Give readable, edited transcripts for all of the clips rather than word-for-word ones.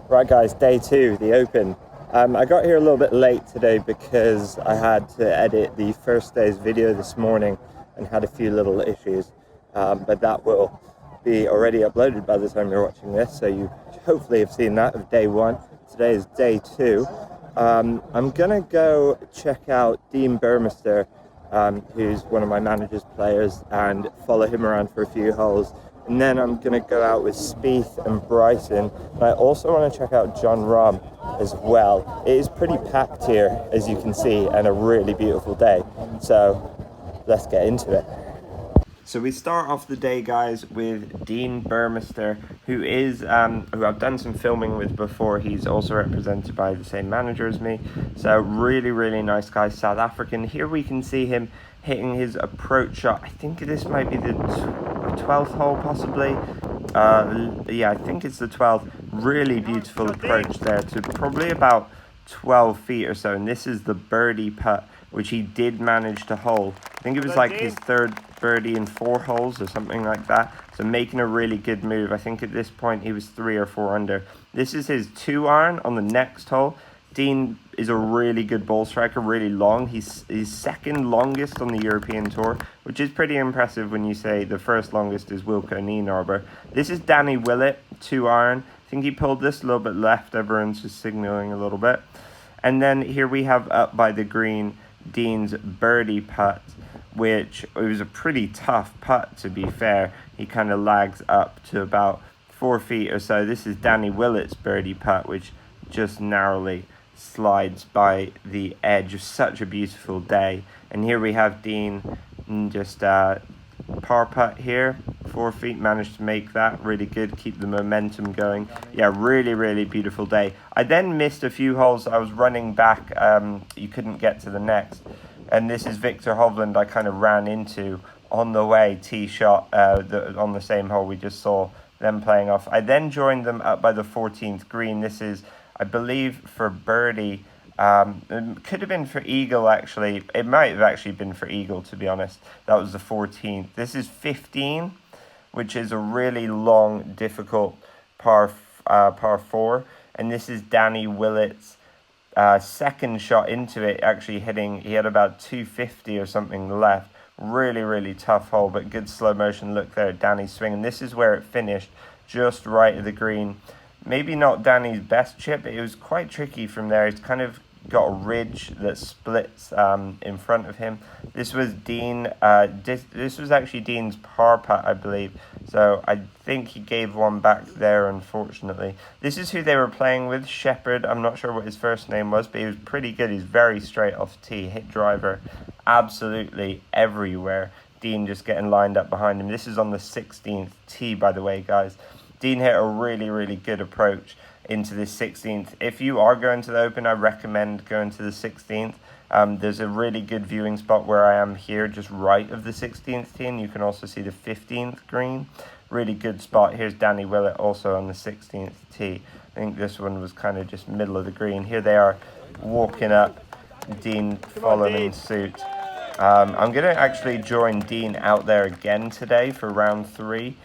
Right guys, day 2, the Open. I got here a little bit late today because I had to edit the first day's video this morning and had a few little issues. But that will be already uploaded by the time you're watching this, so you hopefully have seen that of day 1. Today is day 2. I'm gonna go check out Dean Burmester, who's one of my manager's players, and follow him around for a few holes. And then I'm going to go out with Spieth and Bryson. And I also want to check out Jon Rahm as well. It is pretty packed here, as you can see, and a really beautiful day. So let's get into it. So we start off the day, guys, with Dean Burmester, who I've done some filming with before. He's also represented by the same manager as me. So really, really nice guy, South African. Here we can see him hitting his approach shot. I think this might be the 12th hole, possibly. Yeah, I think it's the 12th. Really beautiful approach there to probably about 12 feet or so. And this is the birdie putt, which he did manage to hole. I think it was like his third birdie in 4 holes or something like that. So making a really good move. I think at this point he was 3 or 4 under. This is his 2-iron on the next hole. Dean is a really good ball striker, really long. He's second longest on the European Tour, which is pretty impressive when you say the first longest is Wilco Nienarber. This is Danny Willett, 2-iron. I think he pulled this a little bit left. Everyone's just signaling a little bit. And then here we have up by the green, Dean's birdie putt, which it was a pretty tough putt, to be fair. He kind of lags up to about 4 feet or so. This is Danny Willett's birdie putt, which just narrowly slides by the edge of such a beautiful day. And here we have Dean just par putt here, 4 feet, managed to make that really good, keep the momentum going. Yeah, really, really beautiful day. I then missed a few holes. I was running back, you couldn't get to the next. And this is Victor Hovland I kind of ran into on the way, tee shot on the same hole we just saw them playing off. I then joined them up by the 14th green. This is, I believe, for birdie. It could have been for eagle, actually. It might have actually been for eagle, to be honest. That was the 14th. This is 15, which is a really long, difficult par 4. And this is Danny Willett's second shot into it, actually hitting. He had about 250 or something left. Really, really tough hole, but good slow motion look there at Danny's swing. And this is where it finished, just right of the green. Maybe not Danny's best chip, but it was quite tricky from there. He's kind of got a ridge that splits in front of him. This was Dean. This was actually Dean's par putt, I believe. So I think he gave one back there, unfortunately. This is who they were playing with, Shepherd. I'm not sure what his first name was, but he was pretty good. He's very straight off tee, hit driver absolutely everywhere. Dean just getting lined up behind him. This is on the 16th tee, by the way, guys. Dean hit a really, really good approach into the 16th. If you are going to the Open, I recommend going to the 16th. There's a really good viewing spot where I am here, just right of the 16th tee, and you can also see the 15th green. Really good spot. Here's Danny Willett also on the 16th tee. I think this one was kind of just middle of the green. Here they are walking up, Dean following suit. I'm going to actually join Dean out there again today for round 3.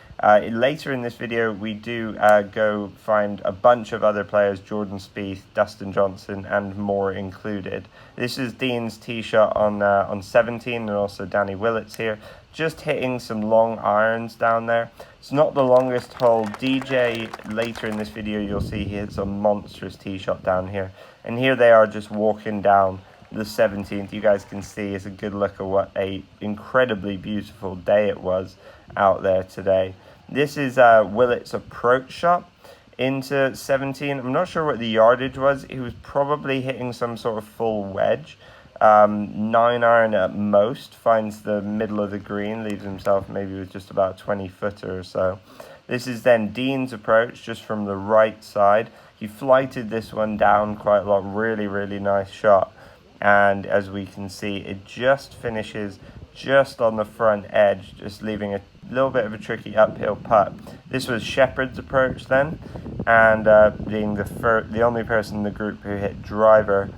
Later in this video, we do go find a bunch of other players, Jordan Spieth, Dustin Johnson, and more included. This is Dean's tee shot on 17, and also Danny Willett's here. Just hitting some long irons down there. It's not the longest hole. DJ, later in this video, you'll see he hits a monstrous tee shot down here. And here they are just walking down the 17th. You guys can see it's a good look at what a incredibly beautiful day it was out there today. This is Willett's approach shot into 17. I'm not sure what the yardage was. He was probably hitting some sort of full wedge. 9-iron at most, finds the middle of the green, leaves himself maybe with just about 20-footer or so. This is then Dean's approach, just from the right side. He flighted this one down quite a lot. Really, really nice shot. And as we can see, it just finishes just on the front edge, just leaving a little bit of a tricky uphill putt. This was Shepherd's approach then, and being the only person in the group who hit driver.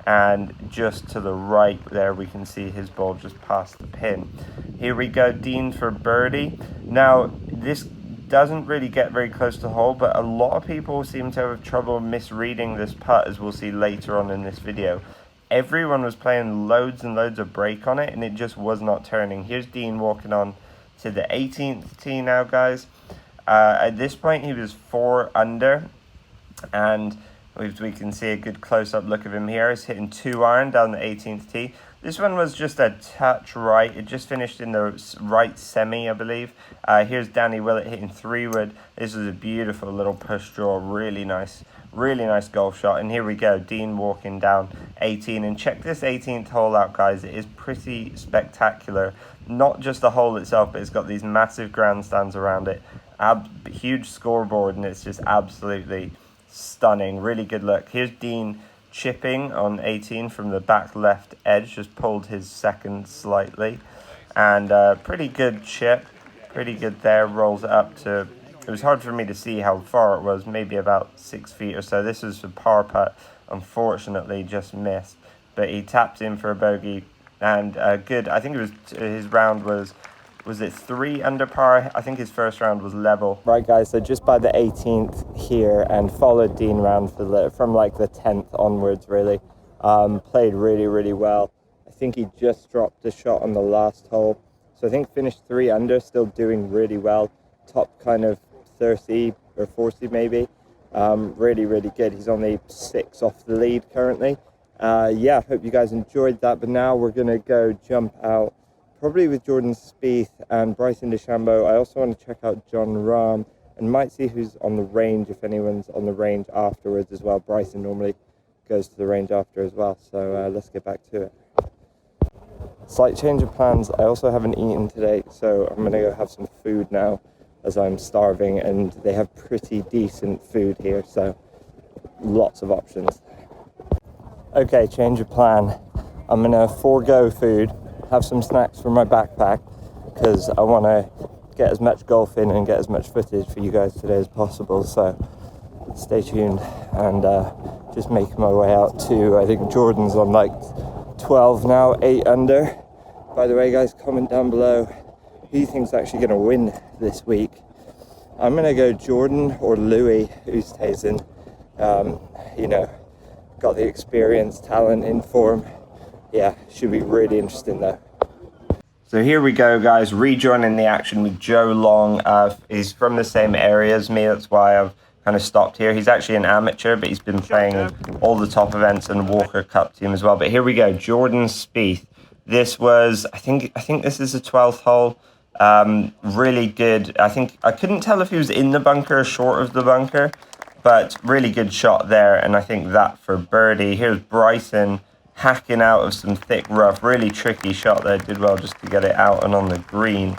And just to the right there, we can see his ball just past the pin. Here we go, Dean for birdie. Now, this doesn't really get very close to the hole, but a lot of people seem to have trouble misreading this putt, as we'll see later on in this video. Everyone was playing loads and loads of break on it, and it just was not turning. Here's Dean walking on to the 18th tee now, guys. At this point, he was 4 under, and we can see a good close-up look of him here. He's hitting 2-iron down the 18th tee. This one was just a touch right. It just finished in the right semi, I believe. Here's Danny Willett hitting 3-wood. This is a beautiful little push draw. Really nice golf shot. And here we go, Dean walking down 18. And check this 18th hole out, guys. It is pretty spectacular. Not just the hole itself, but it's got these massive grandstands around it. Huge scoreboard, and it's just absolutely stunning. Really good look. Here's Dean chipping on 18 from the back left edge, just pulled his second slightly, and pretty good chip, pretty good there. Rolls it up to, it was hard for me to see how far it was, maybe about 6 feet or so. This is a par putt, unfortunately just missed, but he tapped in for a bogey, and good. I think it was his round was it 3 under par? I think his first round was level. Right, guys, so just by the 18th here, and followed Dean round from like the 10th onwards, really. Played really well. I think he just dropped a shot on the last hole. So I think finished 3 under, still doing really well. Top kind of 30 or 40 maybe. Really good. He's only 6 off the lead currently. Yeah, hope you guys enjoyed that. But now we're going to go jump out, probably with Jordan Spieth and Bryson Dechambeau. I also want to check out John Rahm and might see who's on the range, if anyone's on the range afterwards as well. Bryson normally goes to the range after as well. So let's get back to it. Slight change of plans. I also haven't eaten today, so I'm going to go have some food now as I'm starving, and they have pretty decent food here, so lots of options. Okay, change of plan. I'm going to forego food, have some snacks from my backpack, because I want to get as much golf in and get as much footage for you guys today as possible. So stay tuned, and just making my way out to, I think Jordan's on like 12 now, 8 under. By the way, guys, comment down below who you think's actually going to win this week. I'm going to go Jordan or Louis Oosthuizen. You know, got the experience, talent in form. Yeah, should be really interesting though. So here we go, guys, rejoining the action with Joe Long. He's from the same area as me, that's why I've kind of stopped here. He's actually an amateur, but he's been playing in all the top events and Walker Cup team as well. But here we go, Jordan Spieth. This was, I think this is the 12th hole. Really good. I couldn't tell if he was in the bunker or short of the bunker, but really good shot there, and I think that for birdie. Here's Bryson hacking out of some thick rough. Really tricky shot there. Did well just to get it out and on the green.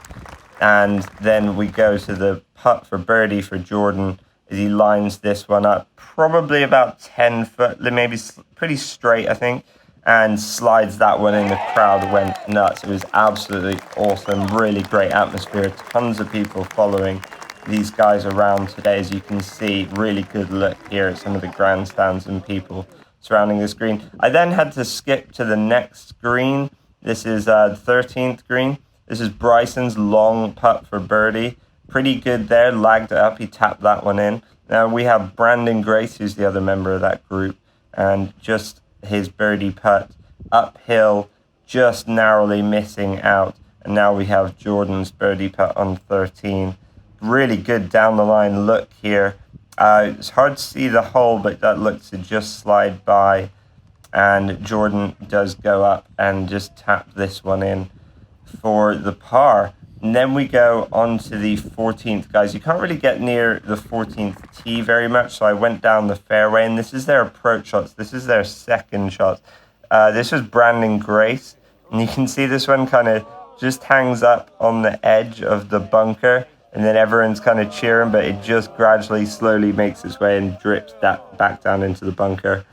And then we go to the putt for birdie for Jordan as he lines this one up. Probably about 10 foot, maybe pretty straight, I think. And slides that one in. The crowd went nuts. It was absolutely awesome. Really great atmosphere. Tons of people following these guys around today, as you can see. Really good look here at some of the grandstands and people surrounding this green. I then had to skip to the next green. This is the 13th green. This is Bryson's long putt for birdie. Pretty good there. Lagged it up. He tapped that one in. Now we have Brandon Grace, who's the other member of that group, and just his birdie putt uphill, just narrowly missing out. And now we have Jordan's birdie putt on 13. Really good down the line look here. It's hard to see the hole, but that looks to just slide by, and Jordan does go up and just tap this one in for the par. And then we go on to the 14th, guys. You can't really get near the 14th tee very much, so I went down the fairway, and this is their approach shots. This is their second shot. This was Brandon Grace, and you can see this one kind of just hangs up on the edge of the bunker, and then everyone's kind of cheering, but it just gradually, slowly makes its way and drips that back down into the bunker.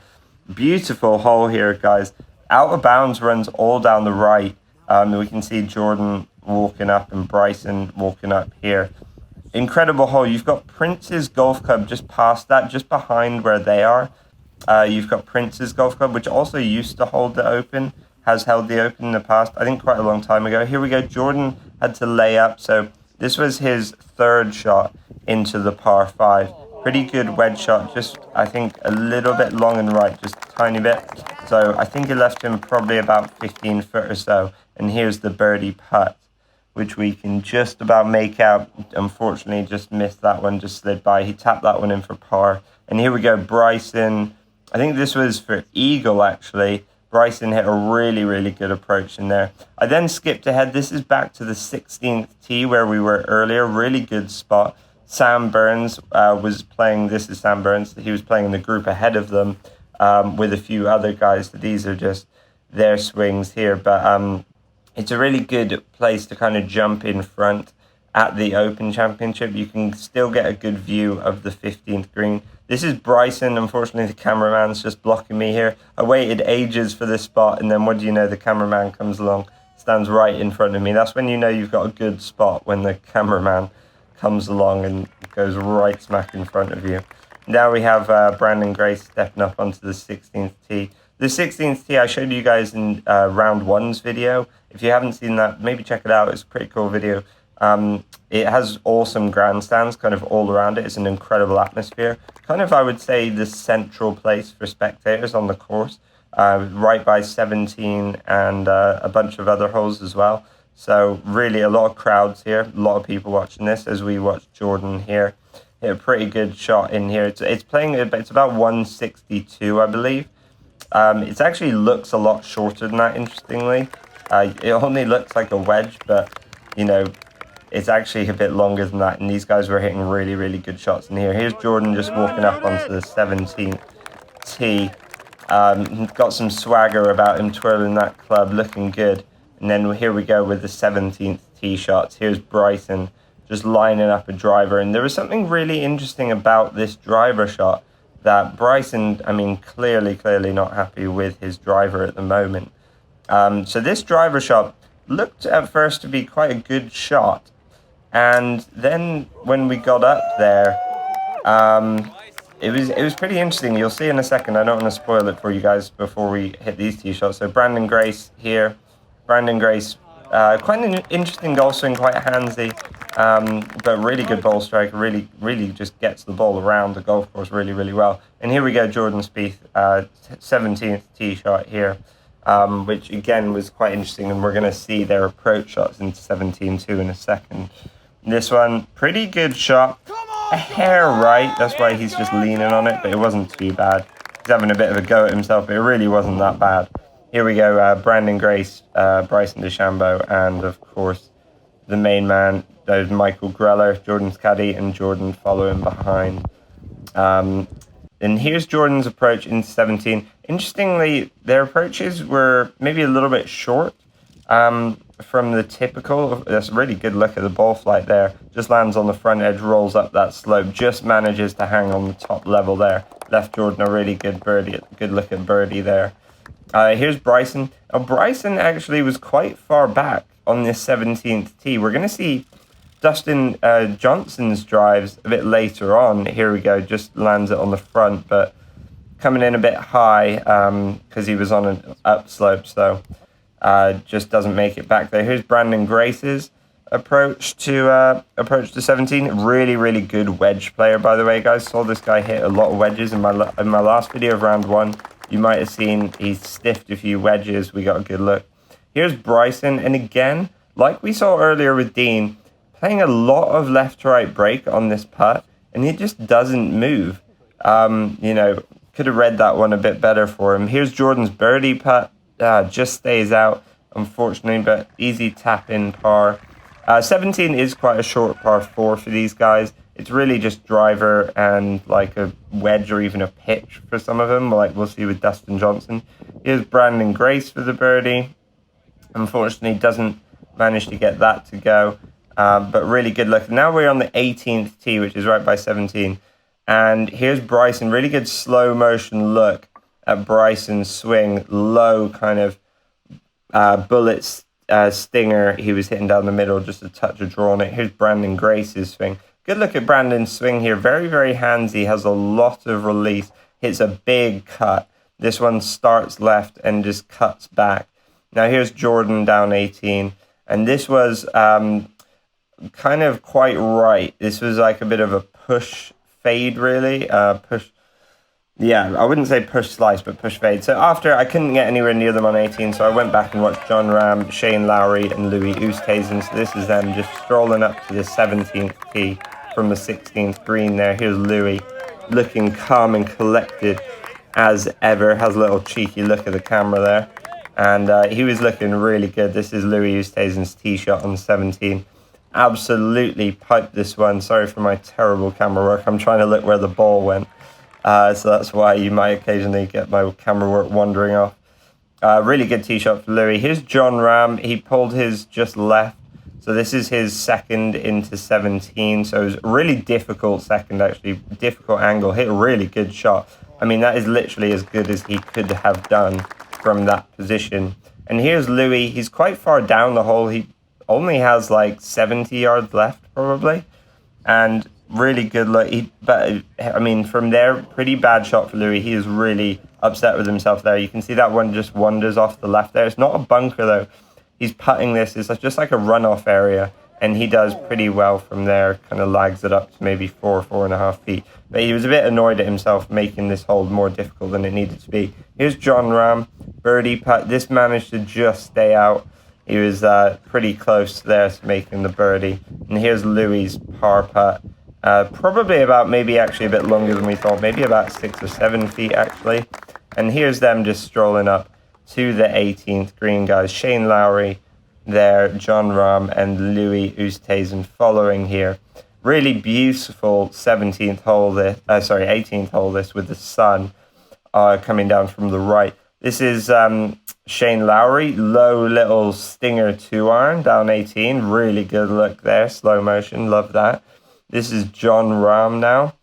Beautiful hole here, guys. Out of bounds runs all down the right. We can see Jordan walking up and Bryson walking up here. Incredible hole. You've got Prince's Golf Club just past that, just behind where they are. You've got Prince's Golf Club, which also used to hold the Open, has held the Open in the past, I think quite a long time ago. Here we go. Jordan had to lay up, so This was his third shot into the par 5. Pretty good wedge shot, just I think a little bit long and right, just a tiny bit. So I think it left him probably about 15 foot or so. And here's the birdie putt, which we can just about make out. Unfortunately, just missed that one, just slid by. He tapped that one in for par. And here we go, Bryson. I think this was for eagle, actually. Bryson hit a really, really good approach in there. I then skipped ahead. This is back to the 16th tee where we were earlier. Really good spot. Sam Burns was playing. This is Sam Burns. He was playing in the group ahead of them with a few other guys. These are just their swings here. But it's a really good place to kind of jump in front at the Open Championship. You can still get a good view of the 15th green. This is Bryson. Unfortunately, the cameraman's just blocking me here. I waited ages for this spot, and then what do you know? The cameraman comes along, stands right in front of me. That's when you know you've got a good spot, when the cameraman comes along and goes right smack in front of you. Now we have Brandon Grace stepping up onto the 16th tee. The 16th tee I showed you guys in round one's video. If you haven't seen that, maybe check it out. It's a pretty cool video. It has awesome grandstands kind of all around it. It's an incredible atmosphere. Kind of, I would say, the central place for spectators on the course. Right by 17 and a bunch of other holes as well. So really a lot of crowds here. A lot of people watching this as we watch Jordan here. Hit a pretty good shot in here. It's playing, it's about 162, I believe. It actually looks a lot shorter than that, interestingly. It only looks like a wedge, but, you know, it's actually a bit longer than that. And these guys were hitting really, really good shots in here. Here's Jordan just walking up onto the 17th tee. Got some swagger about him, twirling that club, looking good. And then here we go with the 17th tee shots. Here's Bryson just lining up a driver. And there was something really interesting about this driver shot that Bryson, I mean, clearly not happy with his driver at the moment. So this driver shot looked at first to be quite a good shot. And then when we got up there, it was pretty interesting. You'll see in a second. I don't want to spoil it for you guys before we hit these tee shots. So Brandon Grace here. Brandon Grace, quite an interesting golf swing, quite handsy, but really good ball strike. Really just gets the ball around the golf course really, really well. And here we go, Jordan Spieth, 17th tee shot here, which again was quite interesting. And we're going to see their approach shots into 17-2 in a second. This one, pretty good shot. A hair right, that's why he's just leaning on it, but it wasn't too bad. He's having a bit of a go at himself, but it really wasn't that bad. Here we go, Brandon Grace, Bryson DeChambeau, and of course, the main man, there's Michael Greller, Jordan's caddy, and Jordan following behind. And here's Jordan's approach in 17. Interestingly, their approaches were maybe a little bit short. From the typical. That's a really good look at the ball flight there. Just lands on the front edge, rolls up that slope, just manages to hang on the top level there. Left Jordan a really good birdie, good look at birdie there. Here's Bryson. Now, Bryson actually was quite far back on this 17th tee. We're going to see Dustin Johnson's drives a bit later on. Here we go, just lands it on the front, but coming in a bit high because he was on an upslope, so just doesn't make it back there. Here's Brandon Grace's approach to 17. Really good wedge player, by the way, guys. Saw this guy hit a lot of wedges in my last video of round one. You might have seen he stiffed a few wedges. We got a good look. Here's Bryson, and again, like we saw earlier with Dean, playing a lot of left to right break on this putt, and he just doesn't move. You know, could have read that one a bit better for him. Here's Jordan's birdie putt. Just stays out, unfortunately, but easy tap in par. 17 is quite a short par 4 for these guys. It's really just driver and like a wedge or even a pitch for some of them, like we'll see with Dustin Johnson. Here's Brandon Grace for the birdie. Unfortunately, doesn't manage to get that to go, but really good luck. Now we're on the 18th tee, which is right by 17. And here's Bryson, really good slow motion look at Bryson's swing, low kind of bullet stinger. He was hitting down the middle, just a touch of draw on it. Here's Brandon Grace's swing. Good look at Brandon's swing here. Very handsy, has a lot of release, hits a big cut. This one starts left and just cuts back. Now here's Jordan down 18. And this was kind of quite right. This was like a bit of a push fade, really. Yeah, I wouldn't say push slice, but push fade. So after, I couldn't get anywhere near them on 18, so I went back and watched Jon Rahm, Shane Lowry, and Louis Oosthuizen. So this is them just strolling up to the 17th tee from the 16th green there. Here's Louis, looking calm and collected as ever. Has a little cheeky look at the camera there. And he was looking really good. This is Louis Oosthuizen's tee shot on 17. Absolutely piped this one. Sorry for my terrible camera work. I'm trying to look where the ball went. So that's why you might occasionally get my camera work wandering off. Really good tee shot for Louis. Here's Jon Rahm. He pulled his just left. So this is his second into 17. So it was a really difficult second, actually. Difficult angle. Hit a really good shot. I mean, that is literally as good as he could have done from that position. And here's Louis. He's quite far down the hole. He only has like 70 yards left, probably. And really good look. But I mean, from there, pretty bad shot for Louis. He is really upset with himself there. You can see that one just wanders off the left there. It's not a bunker, though. He's putting this. It's just like a runoff area. And he does pretty well from there. Kind of lags it up to maybe 4.5 feet. But he was a bit annoyed at himself making this hole more difficult than it needed to be. Here's Jon Rahm. Birdie putt. This managed to just stay out. He was pretty close there to making the birdie. And here's Louis' par putt. Probably about maybe actually a bit longer than we thought. Maybe about 6 or 7 feet, actually. And here's them just strolling up to the 18th green, guys. Shane Lowry there, Jon Rahm, and Louis Oosthuizen following here. Really beautiful 17th hole this, 18th hole this with the sun coming down from the right. This is Shane Lowry, low little stinger 2-iron down 18. Really good look there, slow motion, love that. This is Jon Rahm now.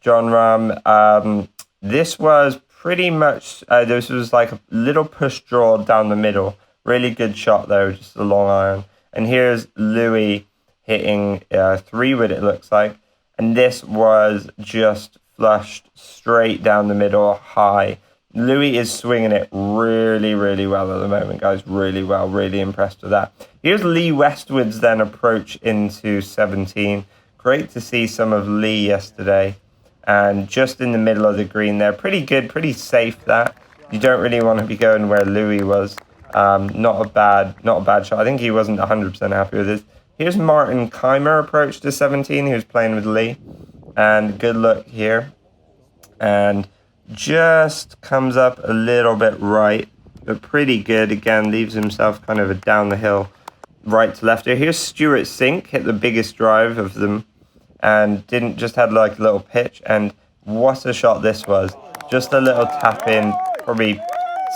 Jon Rahm, this was pretty much, this was like a little push draw down the middle. Really good shot though, just a long iron. And here's Louis hitting 3-wood, it looks like. And this was just flushed straight down the middle, high. Louis is swinging it really, really well at the moment, guys. Really well, really impressed with that. Here's Lee Westwood's then approach into 17. Great to see some of Lee yesterday. And just in the middle of the green there. Pretty good, pretty safe that. You don't really want to be going where Louis was. Not a bad shot. I think he wasn't 100% happy with this. Here's Martin Keimer approach to 17. He was playing with Lee. And good look here. And just comes up a little bit right. But pretty good. Again, leaves himself kind of a down the hill right to left here. Here's Stuart Sink. Hit the biggest drive of them. And didn't just had like a little pitch. And what a shot this was. Just a little tap in. Probably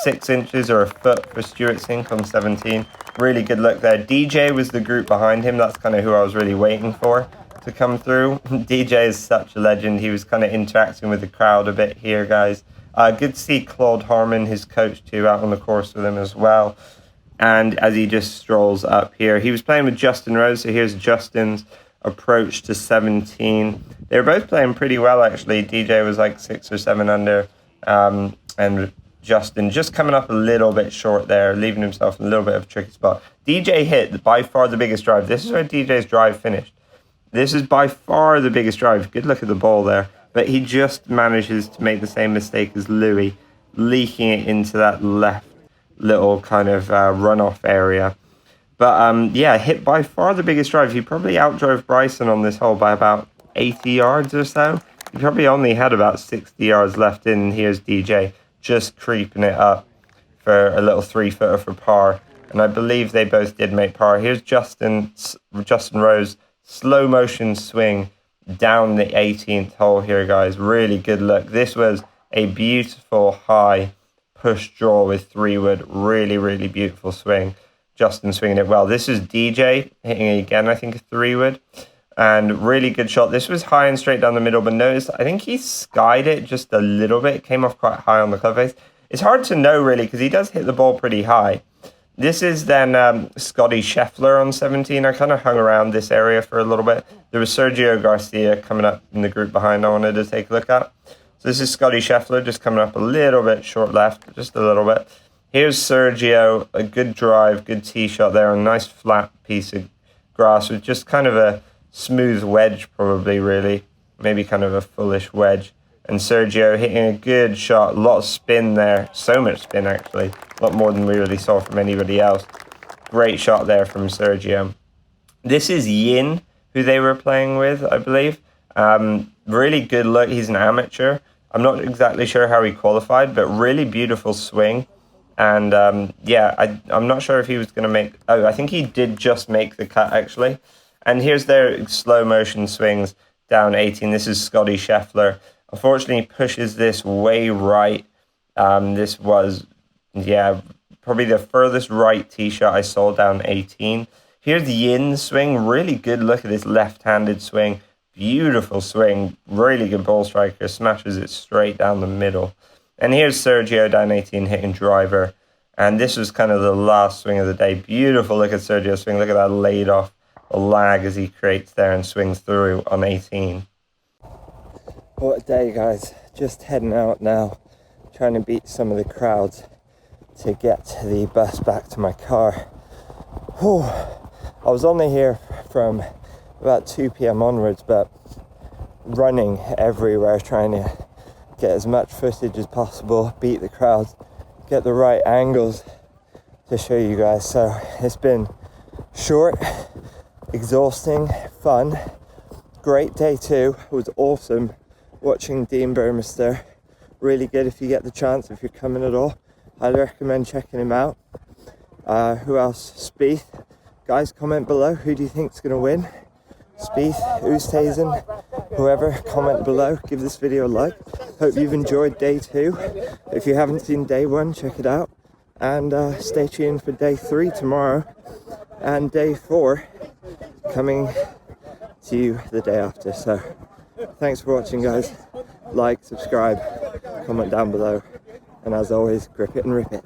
6 inches or a foot for Stuart Sink on 17. Really good look there. DJ was the group behind him. That's kind of who I was really waiting for to come through. DJ is such a legend. He was kind of interacting with the crowd a bit here, guys. Good to see Claude Harmon, his coach, too, out on the course with him as well. And as he just strolls up here, he was playing with Justin Rose. So here's Justin's approach to 17. They were both playing pretty well, actually. DJ was like 6 or 7 under. And Justin just coming up a little bit short there, leaving himself in a little bit of a tricky spot. DJ hit by far the biggest drive. This is where DJ's drive finished. This is by far the biggest drive. Good look at the ball there. But he just manages to make the same mistake as Louis, leaking it into that left little kind of runoff area. But yeah, hit by far the biggest drive. He probably outdrove Bryson on this hole by about 80 yards or so. He probably only had about 60 yards left in. Here's DJ just creeping it up for a little 3-footer for par. And I believe they both did make par. Here's Justin Rose, slow motion swing down the 18th hole here, guys. Really good look. This was a beautiful high push draw with 3-wood. Really, really beautiful swing. Justin swinging it well. This is DJ hitting again, I think, a 3-wood. And really good shot. This was high and straight down the middle, but notice, I think he skied it just a little bit. It came off quite high on the club face. It's hard to know, really, because he does hit the ball pretty high. This is then Scotty Scheffler on 17. I kind of hung around this area for a little bit. There was Sergio Garcia coming up in the group behind I wanted to take a look at. So this is Scotty Scheffler just coming up a little bit short left, just a little bit. Here's Sergio, a good drive, good tee shot there, a nice flat piece of grass with just kind of a smooth wedge, probably, really. Maybe kind of a fullish wedge. And Sergio hitting a good shot. A lot of spin there. So much spin, actually. A lot more than we really saw from anybody else. Great shot there from Sergio. This is Yin, who they were playing with, I believe. Really good look. He's an amateur. I'm not exactly sure how he qualified, but really beautiful swing. And yeah, I'm not sure if he was going to make... Oh, I think he did just make the cut, actually. And here's their slow motion swings down 18. This is Scotty Scheffler. Unfortunately, pushes this way right. This was, yeah, probably the furthest right tee shot I saw down 18. Here's Yin's swing. Really good look at this left-handed swing. Beautiful swing. Really good ball striker. Smashes it straight down the middle. And here's Sergio down 18 hitting driver. And this was kind of the last swing of the day. Beautiful look at Sergio's swing. Look at that laid off lag as he creates there and swings through on 18. What a day, guys. Just heading out now, trying to beat some of the crowds to get the bus back to my car. Whew. I was only here from about 2 p.m. onwards, but running everywhere, trying to get as much footage as possible, beat the crowds, get the right angles to show you guys. So it's been short, exhausting, fun, great day too. It was awesome watching Dean Burmester. Really good if you get the chance, if you're coming at all. Highly recommend checking him out. Who else? Spieth. Guys, comment below. Who do you think is going to win? Spieth, Oosthuizen, whoever, comment below. Give this video a like. Hope you've enjoyed day 2. If you haven't seen day 1, check it out. And stay tuned for day 3 tomorrow. And day 4 coming to you the day after. So thanks for watching, guys. Like, subscribe, comment down below. And as always, grip it and rip it.